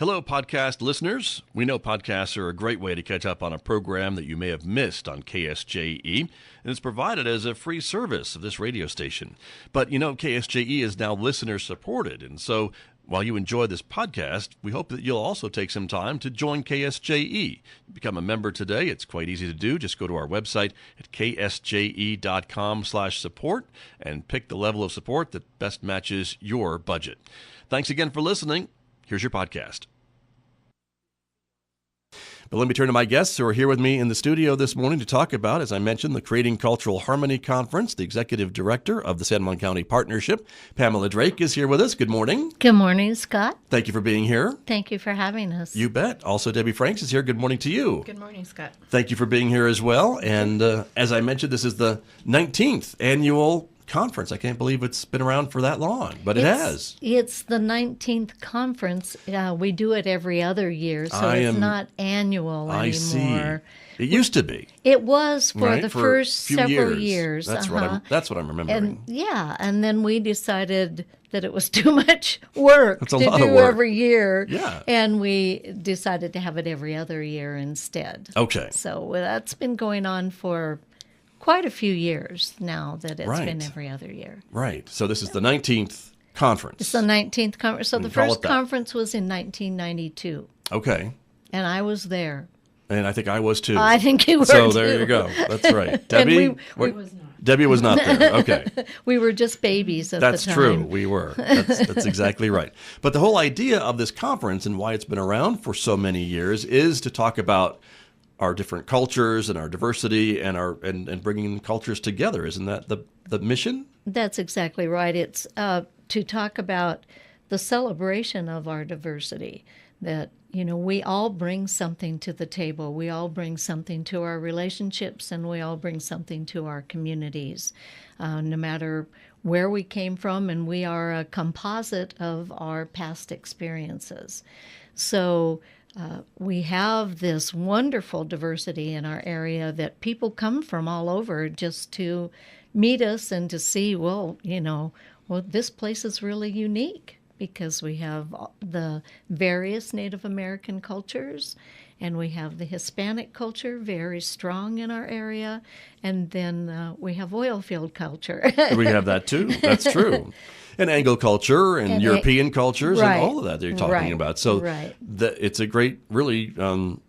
Hello, podcast listeners. We know podcasts are a great way to catch up on a program that you may have missed on KSJE, and it's provided as a free service of this radio station. But you know, KSJE is now listener-supported, and so while you enjoy this podcast, we hope that you'll also take some time to join KSJE. Become a member today. It's quite easy to do. Just go to our website at ksje.com/support and pick the level of support that best matches your budget. Thanks again for listening. Here's your podcast. But let me turn to my guests who are here with me in the studio this morning to talk about, as I mentioned, the Creating Cultural Harmony Conference. The Executive Director of the San Juan County Partnership, Pamela Drake, is here with us. Good morning. Good morning, Scott. Thank you for being here. Thank you for having us. You bet. Also, Debbie Franks is here. Good morning to you. Good morning, Scott. Thank you for being here as well. And as I mentioned, this is the 19th annual conference. I can't believe it's been around for that long, but it has. It's the 19th conference. We do it every other year, so it's not annual anymore. I see. It used to be. It was for the for first few several years. That's what I'm remembering. And then we decided that it was too much work to do every year. Yeah. And we decided to have it every other year instead. Okay. So that's been going on for quite a few years now that it's been every other year. Right. So this is the 19th conference. It's the 19th conference. So the first conference was in 1992. Okay. And I was there. And I think I was too. I think you were so too. there you go. That's right. Debbie? We was not. Debbie was not there. Okay. We were just babies at the time. That's true. We were. That's exactly right. But the whole idea of this conference and why it's been around for so many years is to talk about our different cultures and our diversity and and bringing cultures together. Isn't that the mission? That's exactly right. It's to talk about the celebration of our diversity, that, you know, we all bring something to the table. We all bring something to our relationships, and we all bring something to our communities, no matter where we came from, and we are a composite of our past experiences. So we have this wonderful diversity in our area that people come from all over just to meet us and to see, this place is really unique because we have the various Native American cultures, and we have the Hispanic culture very strong in our area, and then we have oil field culture. We have that too. That's true. And Anglo culture and European cultures and all of that you're talking about. So it's a great, really,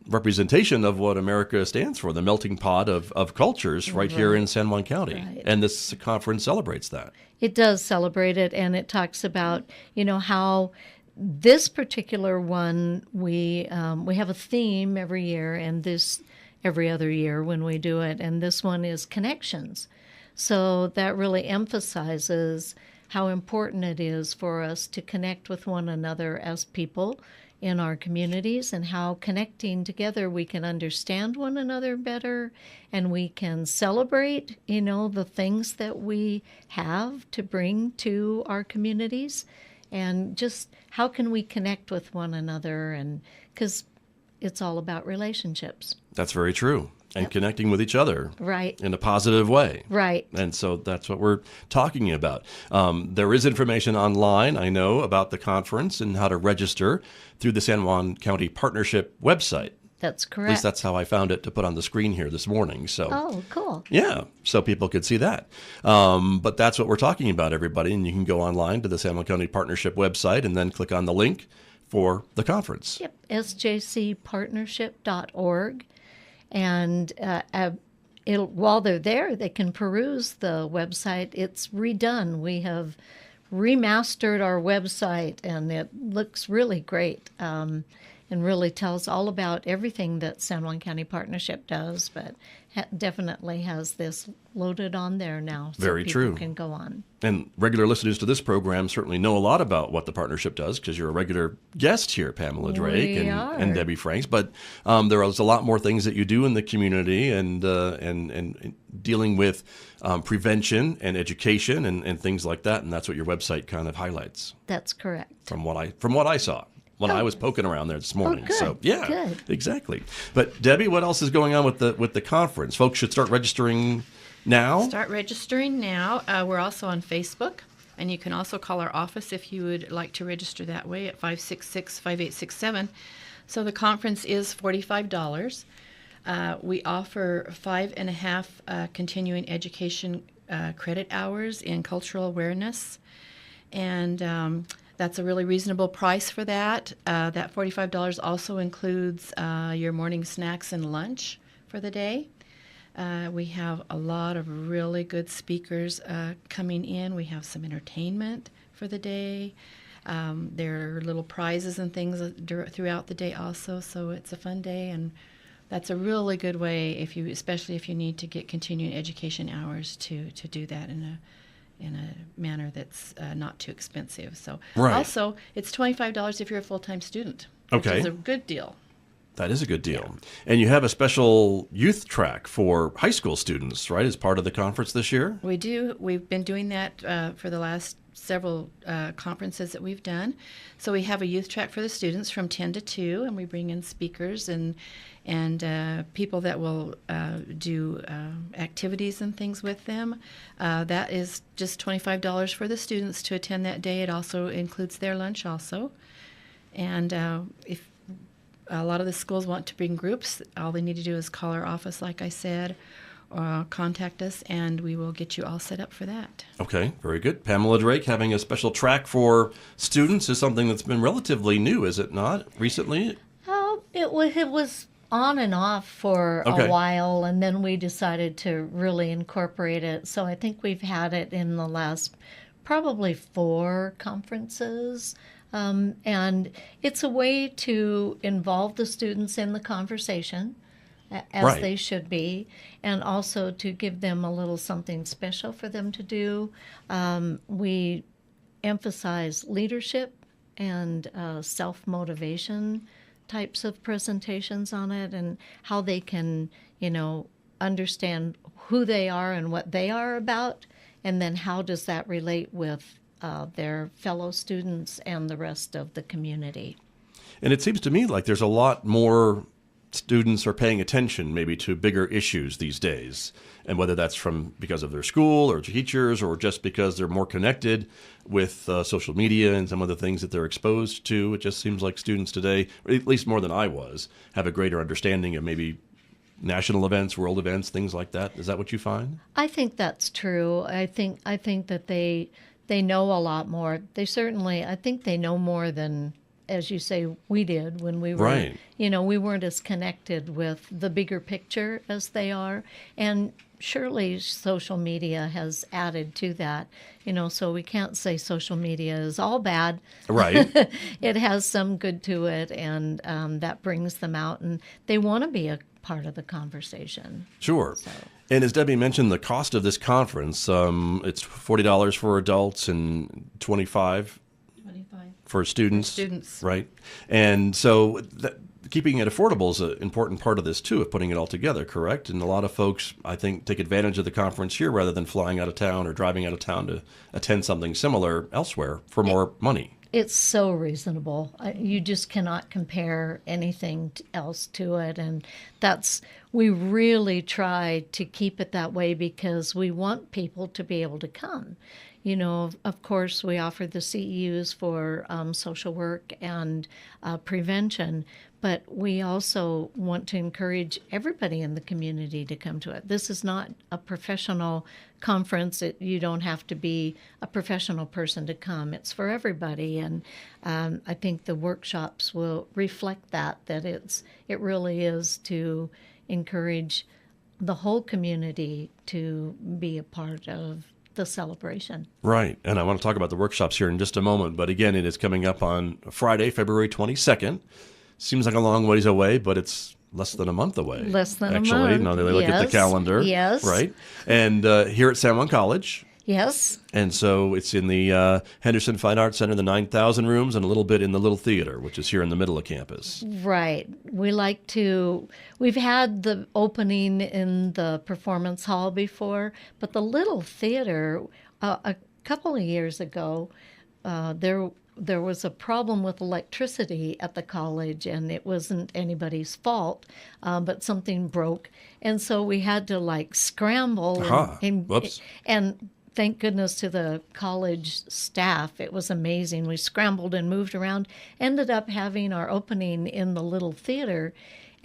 representation of what America stands for, the melting pot of cultures right here in San Juan County. Right. And this conference celebrates that. It does celebrate it, and it talks about, how this particular one, we have a theme every year, and this every other year when we do it, and this one is connections. So that really emphasizes how important it is for us to connect with one another as people in our communities, and how connecting together we can understand one another better, and we can celebrate, the things that we have to bring to our communities, and just how can we connect with one another, and because it's all about relationships. That's very true. And connecting with each other in a positive way. Right. And so that's what we're talking about. There is information online, I know, about the conference and how to register through the San Juan County Partnership website. That's correct. At least that's how I found it to put on the screen here this morning. So, oh, cool. Yeah, so people could see that. But that's what we're talking about, everybody. And you can go online to the San Juan County Partnership website and then click on the link for the conference. Yep, sjcpartnership.org. And while they're there, they can peruse the website. It's redone. We have remastered our website, and it looks really great, and really tells all about everything that San Juan County Partnership does, but definitely has this loaded on there now, so Very people true. can go on. And regular listeners to this program certainly know a lot about what the partnership does, because you're a regular guest here, Pamela Drake and Debbie Franks. But there is a lot more things that you do in the community, and dealing with prevention and education and things like that. And that's what your website kind of highlights. That's correct. From what I saw when I was poking around there this morning. Good, so yeah, good. Exactly. But Debbie, what else is going on with the conference? Folks should start registering now. Start registering now. We're also on Facebook. And you can also call our office if you would like to register that way at 566-5867. So the conference is $45. We offer 5.5 continuing education credit hours in cultural awareness. And that's a really reasonable price for that. That $45 also includes your morning snacks and lunch for the day. We have a lot of really good speakers coming in. We have some entertainment for the day. There are little prizes and things throughout the day also, so it's a fun day, and that's a really good way, especially if you need to get continuing education hours, to do that in a manner that's not too expensive. So right. Also, it's $25 if you're a full-time student, which okay. is a good deal. That is a good deal. Yeah. And you have a special youth track for high school students, right, as part of the conference this year? We do. We've been doing that for the last several conferences that we've done. So we have a youth track for the students from 10 to 2, and we bring in speakers and people that will do activities and things with them. That is just $25 for the students to attend that day. It also includes their lunch also. And if a lot of the schools want to bring groups, all they need to do is call our office, like I said, or contact us, and we will get you all set up for that. Okay, very good. Pamela Drake having a special track for students is something that's been relatively new, is it not, recently? Oh, it was on and off for okay. a while, and then we decided to really incorporate it. So I think we've had it in the last probably 4 conferences. And it's a way to involve the students in the conversation, as right. they should be, and also to give them a little something special for them to do. We emphasize leadership and self-motivation types of presentations on it, and how they can, understand who they are and what they are about, and then how does that relate with their fellow students and the rest of the community. And it seems to me like there's a lot more students are paying attention maybe to bigger issues these days, and whether that's because of their school or teachers, or just because they're more connected with social media and some of the things that they're exposed to. It just seems like students today, at least more than I was, have a greater understanding of maybe national events, world events, things like that. Is that what you find? I think that's true. I think that they know a lot more. I think they know more than, as you say, we did when we were, right. We weren't as connected with the bigger picture as they are. And surely social media has added to that, so we can't say social media is all bad. Right. It has some good to it, and that brings them out, and they want to be a part of the conversation. Sure. So. And as Debbie mentioned, the cost of this conference, it's $40 for adults and $25 for students. Right. And so keeping it affordable is an important part of this, too, of putting it all together, correct? And a lot of folks, I think, take advantage of the conference here rather than flying out of town or driving out of town to attend something similar elsewhere for more money. It's so reasonable. You just cannot compare anything else to it. And we really try to keep it that way because we want people to be able to come. Of course, we offer the CEUs for social work and prevention, but we also want to encourage everybody in the community to come to it. This is not a professional conference. You don't have to be a professional person to come. It's for everybody, and I think the workshops will reflect that it really is to encourage the whole community to be a part of the celebration. Right. And I want to talk about the workshops here in just a moment. But again, it is coming up on Friday, February 22nd. Seems like a long ways away, but it's less than a month away. Less than actually. a month. No, they look at the calendar. Yes. Right. And here at San Juan College. Yes. And so it's in the Henderson Fine Arts Center, the 9,000 rooms, and a little bit in the Little Theater, which is here in the middle of campus. Right. We've had the opening in the Performance Hall before, but the Little Theater, a couple of years ago, there was a problem with electricity at the college, and it wasn't anybody's fault, but something broke. And so we had to scramble Whoops. and thank goodness to the college staff. It was amazing. We scrambled and moved around, ended up having our opening in the little theater.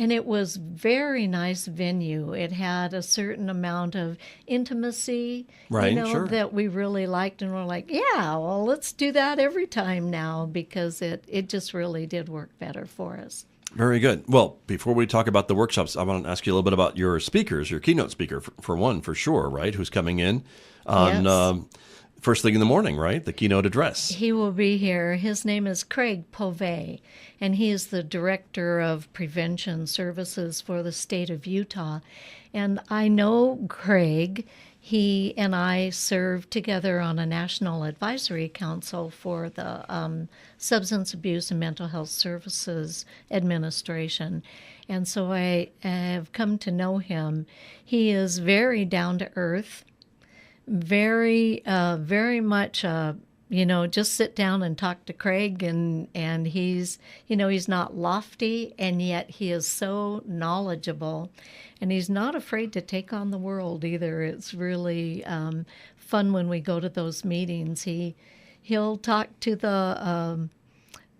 And it was very nice venue. It had a certain amount of intimacy, Right, sure. that we really liked. And we're like, yeah, well, let's do that every time now, because it just really did work better for us. Very good. Well, before we talk about the workshops, I want to ask you a little bit about your speakers, your keynote speaker, for one, for sure, right? Who's coming in on Yes. first thing in the morning, right? The keynote address. He will be here. His name is Craig Povey, and he is the Director of Prevention Services for the state of Utah. And I know Craig. He and I served together on a national advisory council for the Substance Abuse and Mental Health Services Administration. And so I have come to know him. He is very down to earth, very much, just sit down and talk to Craig, and he's, he's not lofty, and yet he is so knowledgeable, and he's not afraid to take on the world either. It's really fun when we go to those meetings. He'll talk to the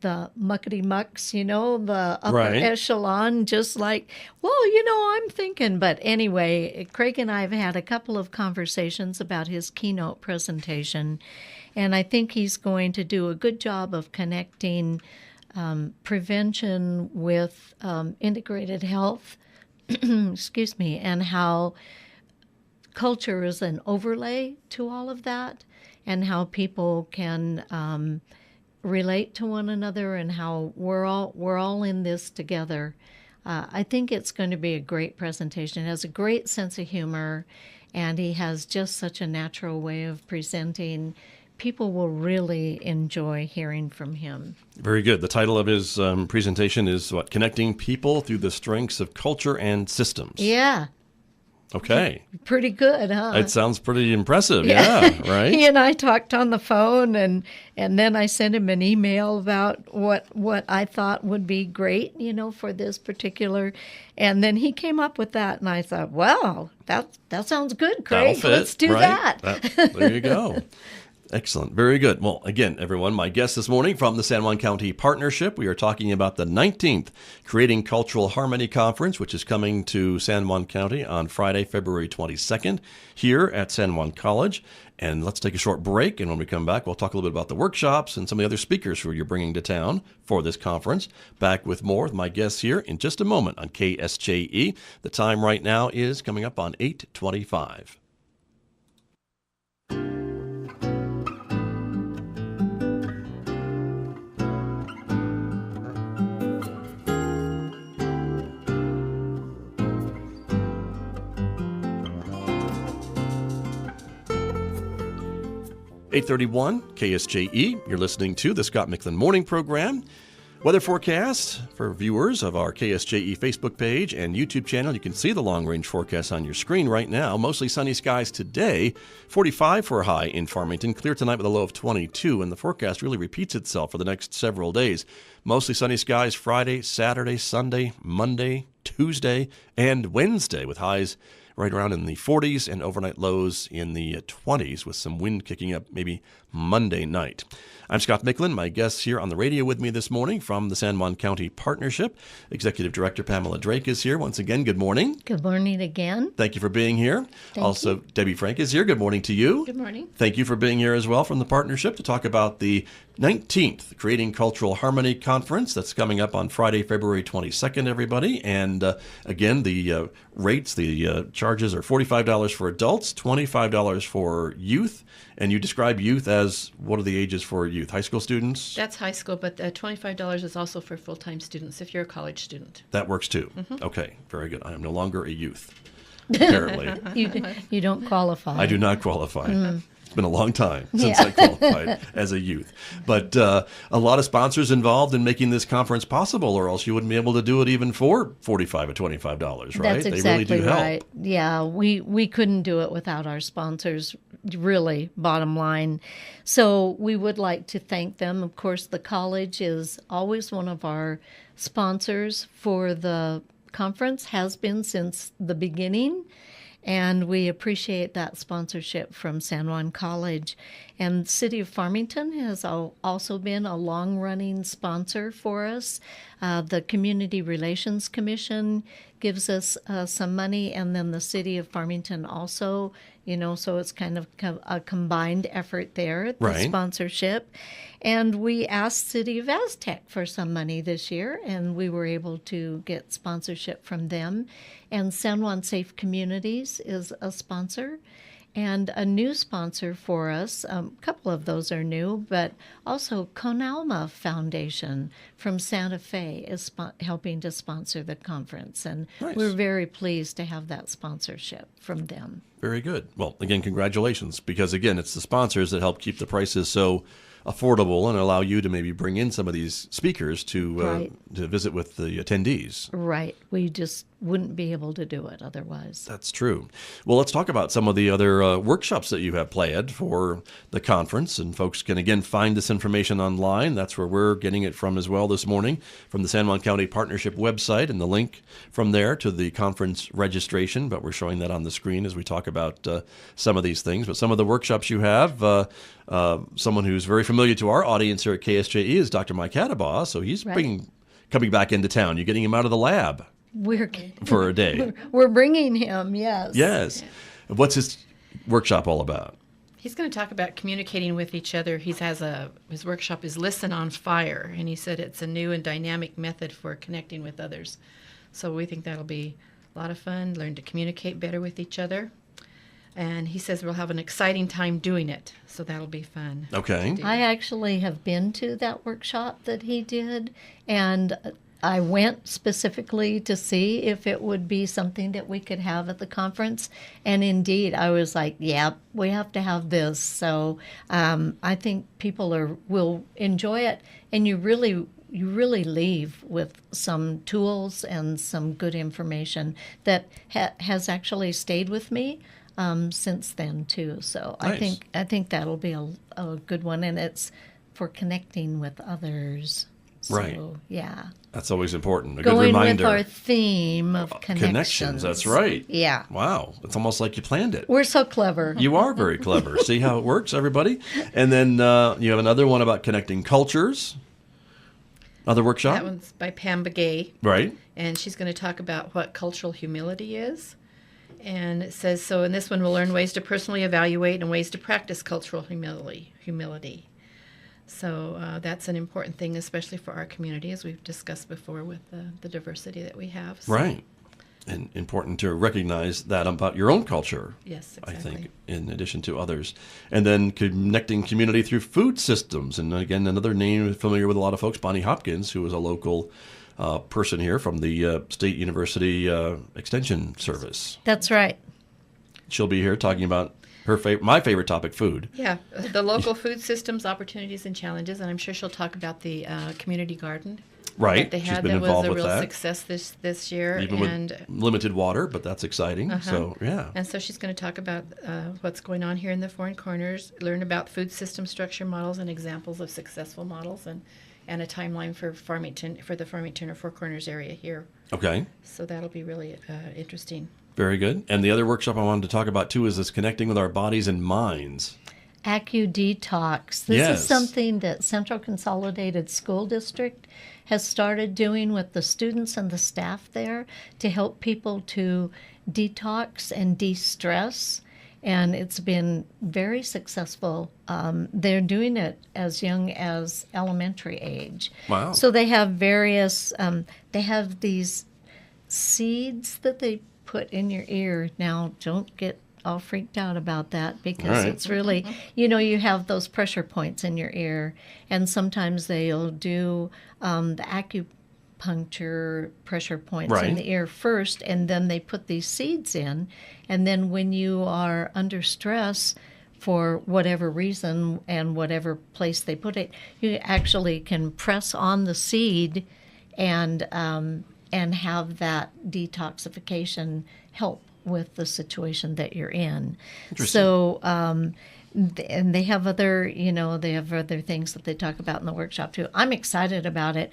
muckety mucks, the upper Right. echelon, just like, well, I'm thinking. But anyway, Craig and I have had a couple of conversations about his keynote presentation, and I think he's going to do a good job of connecting prevention with integrated health, excuse me, and how culture is an overlay to all of that, and how people can relate to one another, and how we're all in this together. I think it's going to be a great presentation. He has a great sense of humor, and he has just such a natural way of presenting. People will really enjoy hearing from him. Very good. The title of his presentation is what? Connecting People Through the Strengths of Culture and Systems. Yeah, Okay. pretty good, huh? It sounds pretty impressive. Yeah, right? He and I talked on the phone, and then I sent him an email about what I thought would be great, for this particular. And then he came up with that, and I thought, wow, that sounds good, Craig. That'll fit, Let's do right? that. There you go. Excellent. Very good. Well, again, everyone, my guest this morning from the San Juan County Partnership, we are talking about the 19th Creating Cultural Harmony Conference, which is coming to San Juan County on Friday, February 22nd, here at San Juan College. And let's take a short break. And when we come back, we'll talk a little bit about the workshops and some of the other speakers who you're bringing to town for this conference. Back with more with my guests here in just a moment on KSJE. The time right now is coming up on 8:25. 8:31 KSJE. You're listening to the Scott Michlin Morning Program. Weather forecast for viewers of our KSJE Facebook page and YouTube channel. You can see the long-range forecast on your screen right now. Mostly sunny skies today. 45 for a high in Farmington. Clear tonight with a low of 22. And the forecast really repeats itself for the next several days. Mostly sunny skies Friday, Saturday, Sunday, Monday, Tuesday, and Wednesday with highs right around in the 40s and overnight lows in the 20s with some wind kicking up maybe Monday night. I'm Scott Michlin. My guest here on the radio with me this morning from the San Juan County Partnership. Executive Director Pamela Drake is here. Once again, good morning. Good morning again. Thank you for being here. Thank you. Debbie Frank is here. Good morning to you. Good morning. Thank you for being here as well from the partnership to talk about the 19th Creating Cultural Harmony Conference that's coming up on Friday, February 22nd, everybody. And again, the rates, the charges are $45 for adults, $25 for youth. And you describe youth as, what are the ages for youth? High school students? That's high school, but $25 is also for full-time students if you're a college student. That works too. Okay, very good. I am no longer a youth, apparently. You don't qualify. I do not qualify. It's been a long time since Yeah. I qualified as a youth. But a lot of sponsors involved in making this conference possible, or else you wouldn't be able to do it even for $45 or $25, right? That's exactly They really do help. right. Yeah, we couldn't do it without our sponsors, really, bottom line. So we would like to thank them. Of course, the college is always one of our sponsors for the conference, has been since the beginning. And we appreciate that sponsorship from San Juan College. And the City of Farmington has also been a long-running sponsor for us. The Community Relations Commission gives us some money, and then the City of Farmington also, so it's kind of a combined effort there, the Right. sponsorship. And we asked City of Aztec for some money this year, and we were able to get sponsorship from them. And San Juan Safe Communities is a sponsor. And a new sponsor for us, a couple of those are new, but also Conalma Foundation from Santa Fe is helping to sponsor the conference. And Nice. we're very pleased to have that sponsorship from them. Very good. Well, again, congratulations, because again, it's the sponsors that help keep the prices so affordable and allow you to maybe bring in some of these speakers to Right. to visit with the attendees. Right. We just wouldn't be able to do it otherwise. That's true. Well, let's talk about some of the other workshops that you have planned for the conference. And folks can, again, find this information online. That's where we're getting it from as well this morning, from the San Juan County Partnership website, and the link from there to the conference registration. But we're showing that on the screen as we talk about some of these things. But some of the workshops you have, someone who's very familiar to our audience here at KSJE is Dr. Mike Hadabaugh. So he's Right. coming back into town. You're getting him out of the lab We're for a day. we're bringing him, yes. Yes. What's his workshop all about? He's going to talk about communicating with each other. His workshop is Listen on Fire, and he said it's a new and dynamic method for connecting with others. So we think that'll be a lot of fun, learn to communicate better with each other. And he says we'll have an exciting time doing it, so that'll be fun. Okay. I actually have been to that workshop that he did, and I went specifically to see if it would be something that we could have at the conference. And indeed, I was like, yeah, we have to have this. So I think people will enjoy it, and you really leave with some tools and some good information that has actually stayed with me since then too. So Nice. I think that'll be a good one, and it's for connecting with others. So, Right. yeah. That's always important. A Going good reminder. with our theme of connections. That's right. Yeah. Wow. It's almost like you planned it. We're so clever. You are very clever. See how it works, everybody? And then you have another one about connecting cultures. Another workshop? That one's by Pam Begay, Right. and she's going to talk about what cultural humility is. And it says, so in this one we'll learn ways to personally evaluate and ways to practice cultural humility. So that's an important thing, especially for our community, as we've discussed before with the diversity that we have. So, Right. And important to recognize that about your own culture. Yes, I exactly. think, in addition to others. And then connecting community through food systems. And again, another name familiar with a lot of folks, Bonnie Hopkins, who is a local person here from the State University Extension Service. That's right. She'll be here talking about my favorite topic, food. Yeah, the local food systems, opportunities, and challenges. And I'm sure she'll talk about the community garden Right. that they She's had. been That was involved a with real that. success this year. Even and with limited water, but that's exciting. Uh-huh. So, yeah. And so she's going to talk about what's going on here in the Four Corners, learn about food system structure models and examples of successful models, and a timeline for the Farmington or Four Corners area here. Okay. So that'll be really interesting. Very good. And the other workshop I wanted to talk about, too, is this connecting with our bodies and minds. AccuDetox. This Yes. is something that Central Consolidated School District has started doing with the students and the staff there to help people to detox and de-stress. And it's been very successful. They're doing it as young as elementary age. Wow. So they have various, they have these seeds that they put in your ear. Now, don't get all freaked out about that, because All right. it's really, you have those pressure points in your ear, and sometimes they'll do the acupuncture pressure points Right. in the ear first, and then they put these seeds in, and then when you are under stress for whatever reason and whatever place they put it, you actually can press on the seed and have that detoxification help with the situation that you're in. Interesting. So And they have other, they have other things that they talk about in the workshop too. I'm excited about it.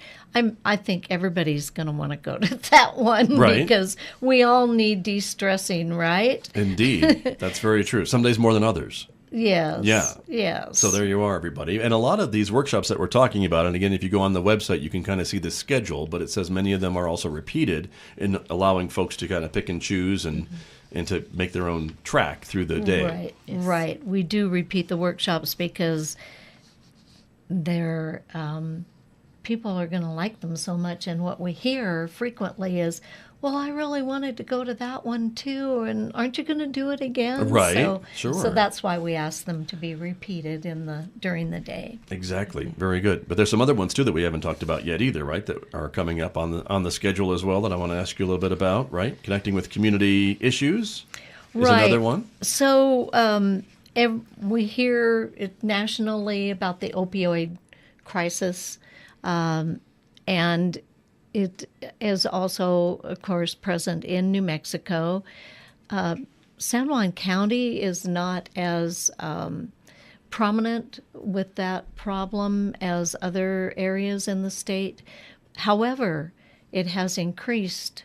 I think everybody's going to want to go to that one, right? Because we all need de-stressing, right? Indeed, that's very true. Some days more than others. Yes. Yeah. Yes. So there you are, everybody. And a lot of these workshops that we're talking about, and again, if you go on the website, you can kind of see the schedule, but it says many of them are also repeated in allowing folks to kind of pick and choose and to make their own track through the day. Right. Yes. Right. We do repeat the workshops because they're people are going to like them so much, and what we hear frequently is, well, I really wanted to go to that one too, and aren't you going to do it again? Right, So, sure. So that's why we ask them to be repeated during the day. Exactly. Very good. But there's some other ones too that we haven't talked about yet either, right? That are coming up on the schedule as well that I want to ask you a little bit about, right? Connecting with community issues is another one. So we hear it nationally about the opioid crisis, and it is also, of course, present in New Mexico. San Juan County is not as prominent with that problem as other areas in the state. However, it has increased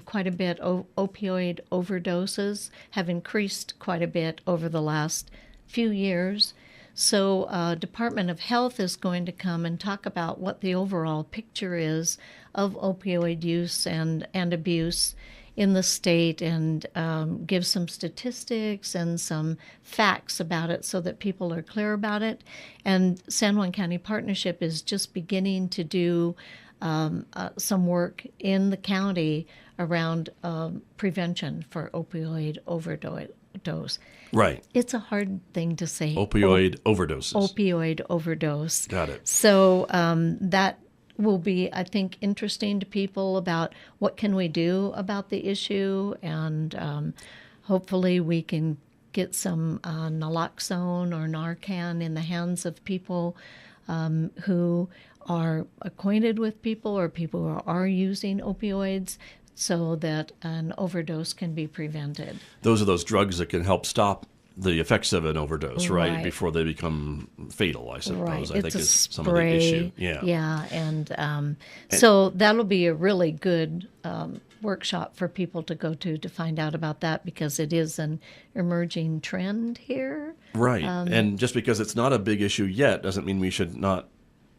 quite a bit. Opioid overdoses have increased quite a bit over the last few years. So Department of Health is going to come and talk about what the overall picture is of opioid use and abuse in the state, and give some statistics and some facts about it so that people are clear about it. And San Juan County Partnership is just beginning to do some work in the county around prevention for opioid overdose. Right. It's a hard thing to say. Opioid overdoses. Opioid overdose. Got it. So that will be, I think, interesting to people about what can we do about the issue, and hopefully we can get some naloxone or Narcan in the hands of people who are acquainted with people or people who are using opioids, so that an overdose can be prevented. Those are those drugs that can help stop the effects of an overdose, right? Before they become fatal, I suppose. Right. I think It's a is some of the issue. Yeah. Yeah, and so that'll be a really good workshop for people to go to find out about that, because it is an emerging trend here. Right. And just because it's not a big issue yet doesn't mean we should not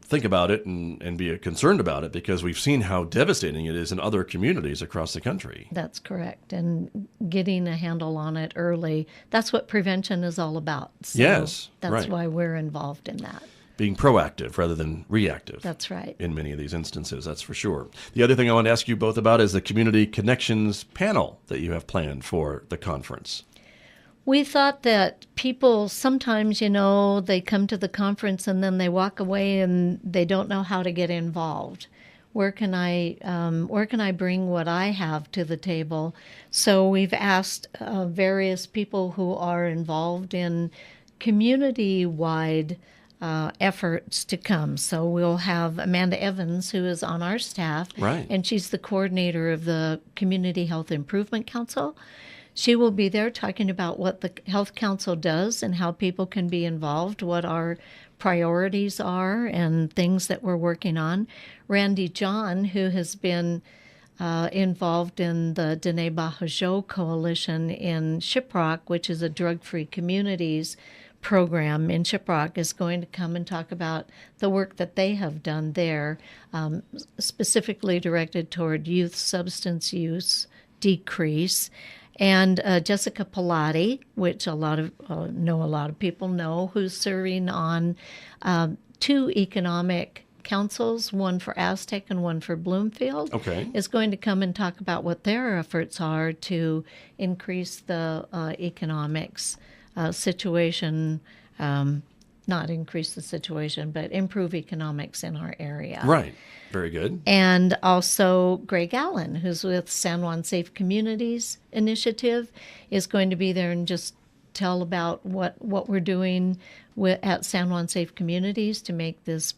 think about it and be concerned about it, because we've seen how devastating it is in other communities across the country. That's correct. And getting a handle on it early, that's what prevention is all about. So yes. That's right. why we're involved in that. Being proactive rather than reactive. That's right. In many of these instances, that's for sure. The other thing I want to ask you both about is the Community Connections panel that you have planned for the conference. We thought that people sometimes, they come to the conference and then they walk away and they don't know how to get involved. Where can I bring what I have to the table? So we've asked various people who are involved in community-wide efforts to come. So we'll have Amanda Evans, who is on our staff, right, and she's the coordinator of the Community Health Improvement Council. She will be there talking about what the Health Council does and how people can be involved, what our priorities are, and things that we're working on. Randy John, who has been involved in the Dene Bahajo Coalition in Shiprock, which is a drug-free communities program in Shiprock, is going to come and talk about the work that they have done there, specifically directed toward youth substance use decrease. And Jessica Pilati, which a lot of people know, who's serving on 2 economic councils, one for Aztec and one for Bloomfield, is going to come and talk about what their efforts are to increase the economics situation, not increase the situation, but improve economics in our area. Right. Very good. And also Greg Allen, who's with San Juan Safe Communities Initiative, is going to be there and just tell about what we're doing at San Juan Safe Communities to make this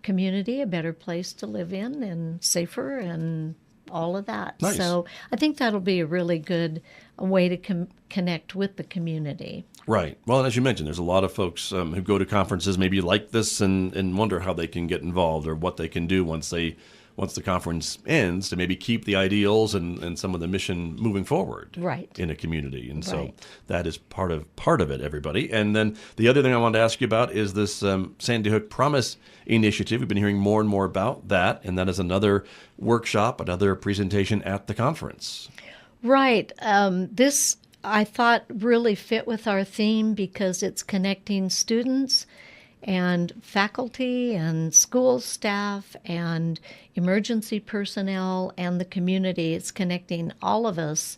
community a better place to live in and safer and all of that. Nice. So I think that'll be a really good way to connect with the community. Right. Well, and as you mentioned, there's a lot of folks who go to conferences maybe like this and wonder how they can get involved or what they can do once the conference ends to maybe keep the ideals and some of the mission moving forward in a community. And so that is part of it, everybody. And then the other thing I wanted to ask you about is this Sandy Hook Promise initiative. We've been hearing more and more about that, and that is another workshop, another presentation at the conference. Right. This, I thought, really fit with our theme because it's connecting students and faculty and school staff and emergency personnel and the community. It's connecting all of us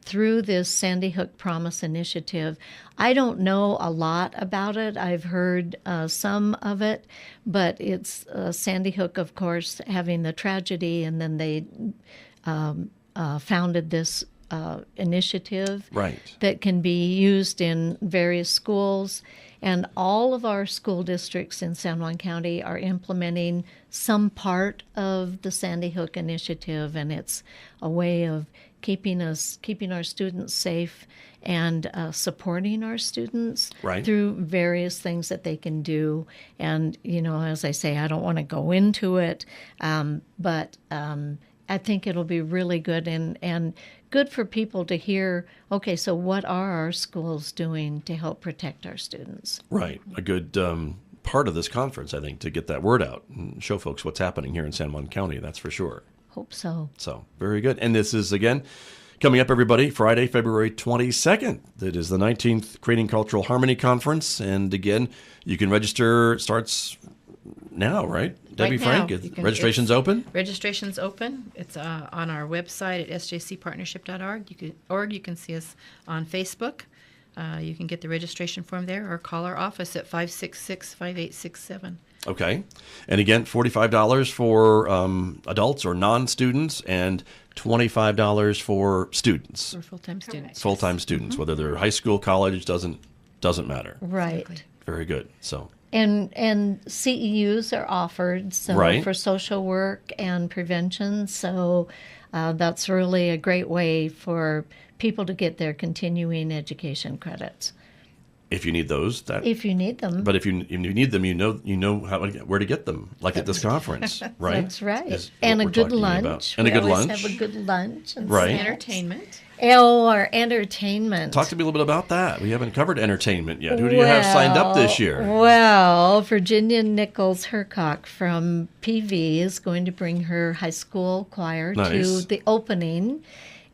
through this Sandy Hook Promise initiative. I don't know a lot about it. I've heard some of it, but it's Sandy Hook, of course, having the tragedy, and then they founded this initiative that can be used in various schools. And all of our school districts in San Juan County are implementing some part of the Sandy Hook initiative, and it's a way of keeping our students safe and supporting our students through various things that they can do. And, as I say, I don't want to go into it, but I think it'll be really good and good for people to hear, okay, so what are our schools doing to help protect our students? Right. A good part of this conference, I think, to get that word out and show folks what's happening here in San Juan County, that's for sure. Hope so. So, very good. And this is, again, coming up, everybody, Friday, February 22nd. That is the 19th Creating Cultural Harmony Conference. And again, you can register. It starts now, right? Debbie Frank, registration's open? Registration's open. It's on our website at sjcpartnership.org. You can see us on Facebook. You can get the registration form there or call our office at 566-5867. Okay. And again, $45 for adults or non-students and $25 for students. For full-time students. Full-time students, whether they're high school, college, doesn't matter. Right. Exactly. Very good. So. And CEUs are offered for social work and prevention. So that's really a great way for people to get their continuing education credits. If you need those, if you need them, but if you need them, you know where to get them. Like at this conference, right? That's right. And a good lunch. And a good lunch. Have a good lunch. And right. Entertainment. Oh, our entertainment. Talk to me a little bit about that. We haven't covered entertainment yet. Who do you have signed up this year? Well, Virginia Nichols Hercock from PV is going to bring her high school choir to the opening,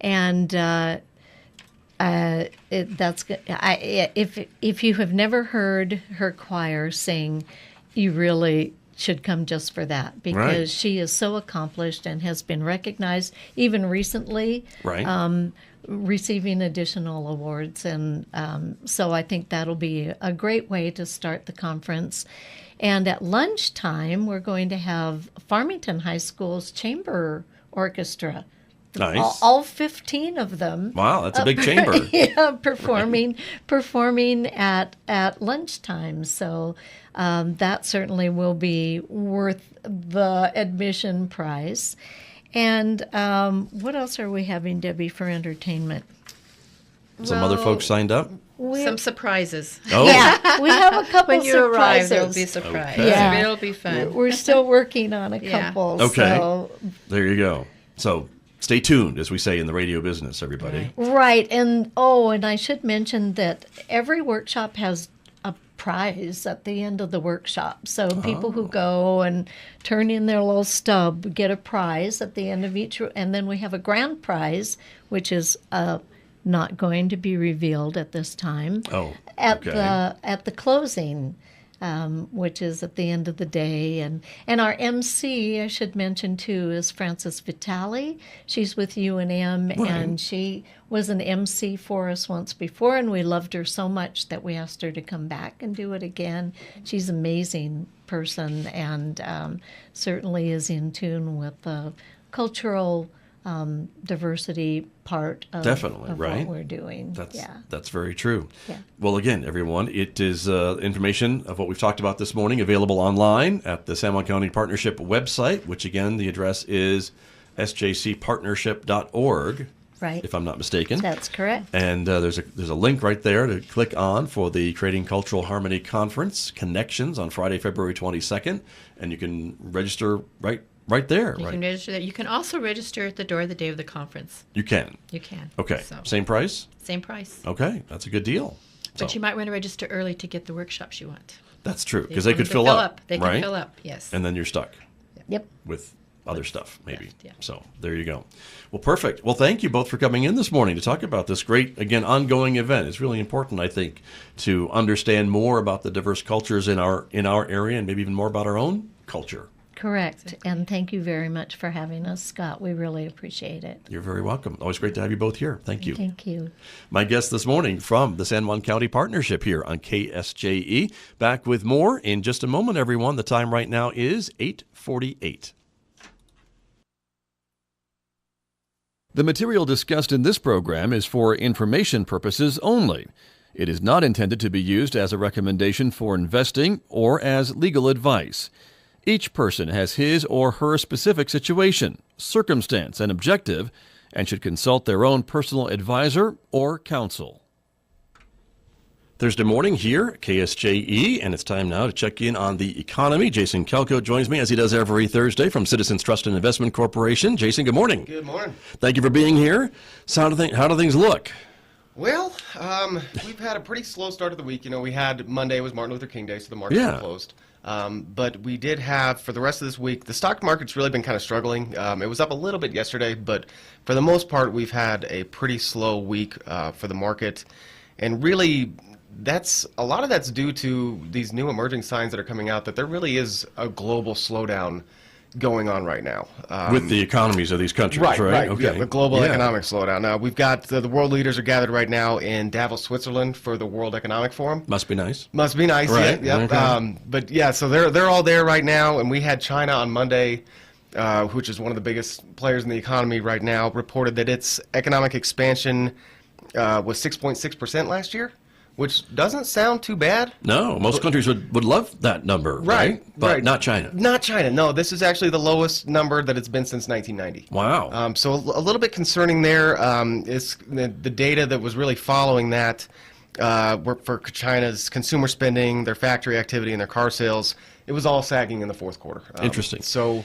and that's good. If you have never heard her choir sing, you really should come just for that, because she is so accomplished and has been recognized even recently, receiving additional awards. And so I think that'll be a great way to start the conference. And at lunchtime, we're going to have Farmington High School's chamber orchestra. Nice. All 15 of them. Wow, that's a big chamber. Yeah, performing at lunchtime. So that certainly will be worth the admission price. And what else are we having, Debbie, for entertainment? Some other folks signed up? Some surprises. Oh. Yeah, we have a couple when you surprises. arrive, there'll be a surprise. Okay. Yeah. It'll be fun. We're still working on a couple. Okay. So. There you go. So stay tuned, as we say in the radio business, everybody. Right. And I should mention that every workshop has a prize at the end of the workshop. So people who go and turn in their little stub get a prize at the end of each. And then we have a grand prize, which is not going to be revealed at this time. Oh, at the closing, which is at the end of the day. And our MC, I should mention too, is Frances Vitale. She's with UNM, and she was an MC for us once before, and we loved her so much that we asked her to come back and do it again. She's an amazing person, and certainly is in tune with the cultural diversity part of, what we're doing. That's very true. Yeah. Well, again, everyone, it is information of what we've talked about this morning available online at the San Juan County Partnership website, which again, the address is KSJCpartnership.org. Right. If I'm not mistaken. That's correct. And there's a link right there to click on for the Creating Cultural Harmony Conference Connections on Friday, February 22nd, and you can register right there. You can register that. You can also register at the door the day of the conference. You can. You can. Okay. So, Same price? same price. Okay, that's a good deal. But you might want to register early to get the workshops you want. That's true, because they could fill fill up. They right? can fill up, yes. And then you're stuck Yep. with other stuff, maybe. Yeah. So there you go. Well, perfect. Well, thank you both for coming in this morning to talk about this great, again, ongoing event. It's really important, I think, to understand more about the diverse cultures in our area and maybe even more about our own culture. Correct. And thank you very much for having us, Scott. We really appreciate it. You're very welcome. Always great to have you both here. Thank you. Thank you. My guest this morning from the San Juan County Partnership here on KSJE. Back with more in just a moment, everyone. The time right now is 8:48. The material discussed in this program is for information purposes only. It is not intended to be used as a recommendation for investing or as legal advice. Each person has his or her specific situation, circumstance, and objective, and should consult their own personal advisor or counsel. Thursday morning here at KSJE, and it's time now to check in on the economy. Jason Kelko joins me as he does every Thursday from Citizens Trust and Investment Corporation. Jason, good morning. Good morning. Thank you for being here. So how do things look? Well, we've had a pretty slow start of the week. You know, we had Monday was Martin Luther King Day, so the markets were closed. But we did have, for the rest of this week, the stock market's really been kind of struggling. It was up a little bit yesterday, but for the most part, we've had a pretty slow week for the market. And really, a lot of that's due to these new emerging signs that are coming out that there really is a global slowdown going on right now. With the economies of these countries, right? Okay. Yeah, the global economic slowdown. Now, we've got the world leaders are gathered right now in Davos, Switzerland for the World Economic Forum. Must be nice. Must be nice, right. Yeah. Yep. Okay. But yeah, so they're all there right now, and we had China on Monday, which is one of the biggest players in the economy right now, reported that its economic expansion was 6.6% last year, which doesn't sound too bad. No, most countries would love that number, right? But not China. Not China. No, this is actually the lowest number that it's been since 1990. Wow. So a little bit concerning there is the data that was really following that for China's consumer spending, their factory activity, and their car sales. It was all sagging in the fourth quarter. Interesting. So,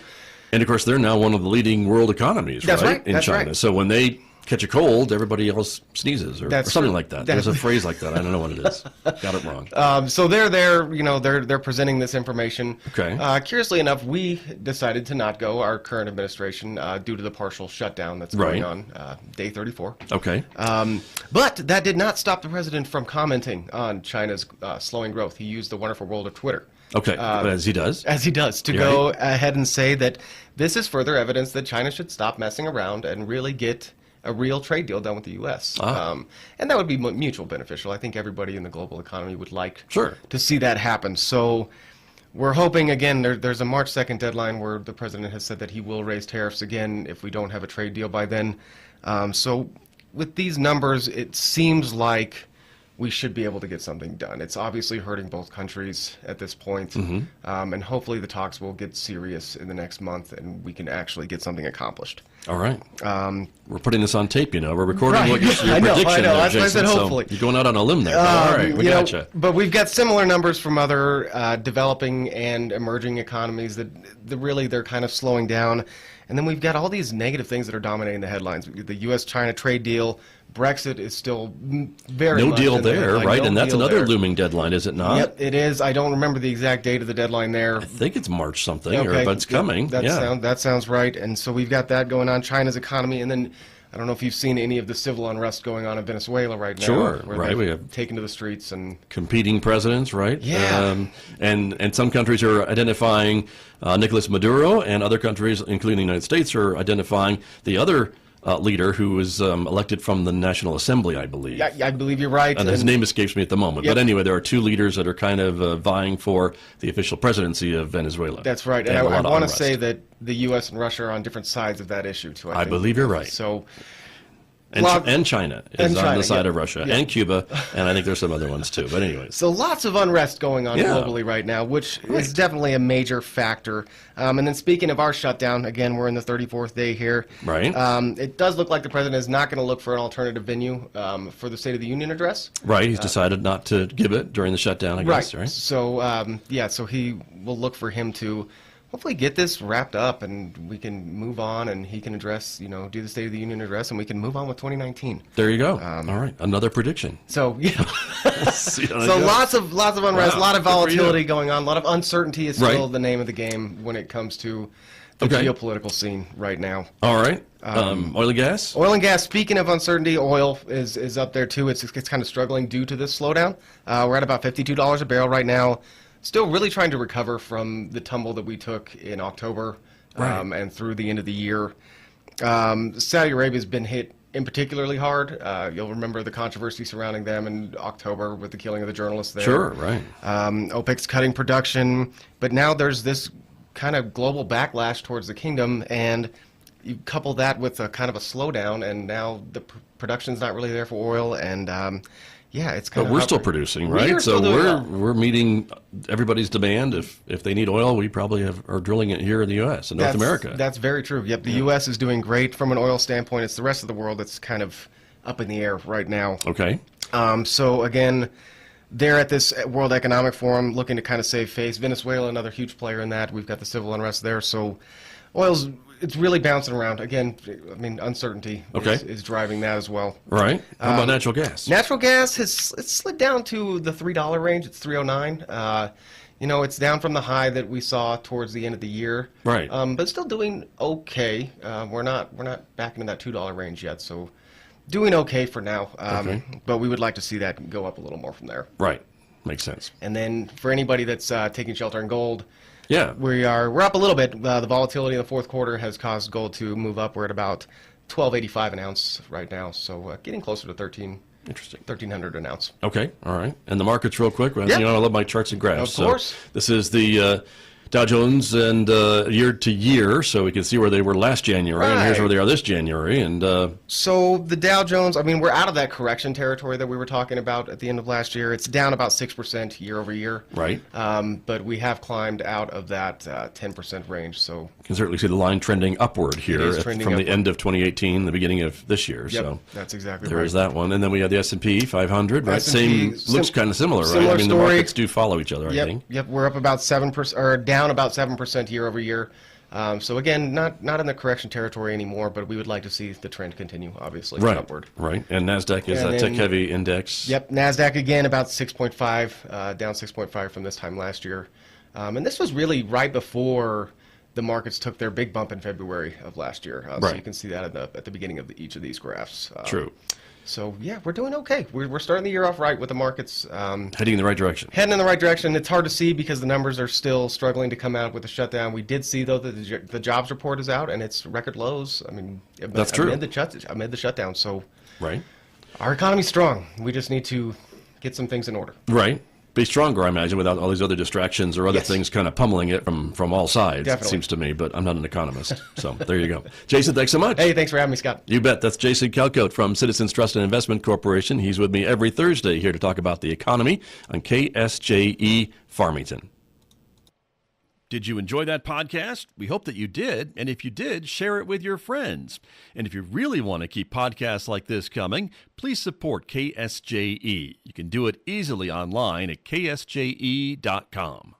and of course, they're now one of the leading world economies, That's right. in That's China. right. So when they catch a cold, everybody else sneezes or something like that. There's a phrase like that. I don't know what it is. Got it wrong. So they're there, they're presenting this information. Okay. Curiously enough, we decided to not go, our current administration, due to the partial shutdown that's going on, day 34. Okay. But that did not stop the president from commenting on China's slowing growth. He used the wonderful world of Twitter. Okay, as he does. As he does, to go ahead and say that this is further evidence that China should stop messing around and really get a real trade deal done with the U.S. And that would be mutual beneficial. I think everybody in the global economy would like to see that happen. So we're hoping, again, there's a March 2nd deadline where the president has said that he will raise tariffs again if we don't have a trade deal by then. So with these numbers, it seems like we should be able to get something done. It's obviously hurting both countries at this point, and hopefully the talks will get serious in the next month and we can actually get something accomplished. All right. We're putting this on tape, We're recording what your I know. prediction there, That's Jason. why I said hopefully. So you're going out on a limb there. All right, we gotcha. But we've got similar numbers from other developing and emerging economies that really they're kind of slowing down. And then we've got all these negative things that are dominating the headlines. The U.S.-China trade deal, Brexit is still very much no deal in the there, headline. right? No And that's deal another there. looming deadline, is it not? Yep, it is. I don't remember the exact date of the deadline there. I think it's March something, Okay, but it's coming. That sounds right. And so we've got that going on, China's economy, and then I don't know if you've seen any of the civil unrest going on in Venezuela right now. Sure, where right. they've We have taken to the streets and competing presidents, right? Yeah. And some countries are identifying Nicolas Maduro, and other countries, including the United States, are identifying the other leader who was elected from the National Assembly, I believe. Yeah, I believe you're right. And his name escapes me at the moment. Yep. But anyway, there are two leaders that are kind of vying for the official presidency of Venezuela. That's right. And I want to say that the U.S. and Russia are on different sides of that issue, too. I believe you're right. So And China is on the side of Russia, yeah. and Cuba, and I think there's some other ones too. But anyways. So lots of unrest going on globally right now, which is definitely a major factor. And then speaking of our shutdown, again, we're in the 34th day here. Right. It does look like the president is not going to look for an alternative venue for the State of the Union address. Right. He's decided not to give it during the shutdown, I guess, right? So, so he will look for him to hopefully get this wrapped up and we can move on and he can address, do the State of the Union address and we can move on with 2019. There you go. All right. Another prediction. So, so lots of unrest, a lot of volatility going on, a lot of uncertainty is still the name of the game when it comes to the geopolitical scene right now. All right. Oil and gas? Oil and gas. Speaking of uncertainty, oil is up there too. It's kind of struggling due to this slowdown. We're at about $52 a barrel right now. Still really trying to recover from the tumble that we took in October and through the end of the year. Saudi Arabia has been hit in particularly hard. You'll remember the controversy surrounding them in October with the killing of the journalists there. Sure, right. OPEC's cutting production, but now there's this kind of global backlash towards the kingdom, and you couple that with a kind of a slowdown, and now the production's not really there for oil, and it's kind but of. we're still producing, right? So we're meeting everybody's demand. If they need oil, we probably are drilling it here in the U.S. and North America. That's very true. Yep, the U.S. is doing great from an oil standpoint. It's the rest of the world that's kind of up in the air right now. Okay. So again, they're at this World Economic Forum looking to kind of save face. Venezuela, another huge player in that. We've got the civil unrest there. So it's really bouncing around. Again, I mean, uncertainty is driving that as well. Right. How about natural gas? Natural gas it's slid down to the $3 range. It's $3.09. It's down from the high that we saw towards the end of the year. Right. But still doing okay. We're not back into that $2 range yet. So doing okay for now. But we would like to see that go up a little more from there. Right. Makes sense. And then for anybody that's taking shelter in gold, we're up a little bit. The volatility in the fourth quarter has caused gold to move up. We're at about $12.85 an ounce right now, so getting closer to $1,300 an ounce. Okay, all right. And the markets, real quick. I love my charts and graphs. Of course. So this is the Dow Jones and year to year, so we can see where they were last January, and here's where they are this January. And so the Dow Jones, I mean, we're out of that correction territory that we were talking about at the end of last year. It's down about 6% year over year. Right. But we have climbed out of that 10% range. So you can certainly see the line trending upward here from the end of 2018, the beginning of this year. Yep, so that's exactly there is that one. And then we have the S&P 500, right? S&P, Looks kind of similar, right? Similar I mean, story. the markets do follow each other, I think. Yep, we're up about 7%, or down about 7% year over year. So again, not in the correction territory anymore, but we would like to see the trend continue, obviously, upward. Right, and NASDAQ is a tech-heavy index. Yep, NASDAQ again about 6.5, down 6.5 from this time last year. And this was really right before the markets took their big bump in February of last year. So you can see that at the beginning of each of these graphs. True. So, we're doing okay. We're starting the year off right with the markets. Heading in the right direction. Heading in the right direction. It's hard to see because the numbers are still struggling to come out with the shutdown. We did see, though, that the jobs report is out, and it's record lows. I mean, that's true. Amid the shutdown. So, right. Our economy's strong. We just need to get some things in order. Right. Be stronger, I imagine, without all these other distractions or other things kind of pummeling it from all sides, Definitely. It seems to me, but I'm not an economist. So there you go. Jason, thanks so much. Hey, thanks for having me, Scott. You bet. That's Jason Calcote from Citizens Trust and Investment Corporation. He's with me every Thursday here to talk about the economy on KSJE Farmington. Did you enjoy that podcast? We hope that you did. And if you did, share it with your friends. And if you really want to keep podcasts like this coming, please support KSJE. You can do it easily online at ksje.com.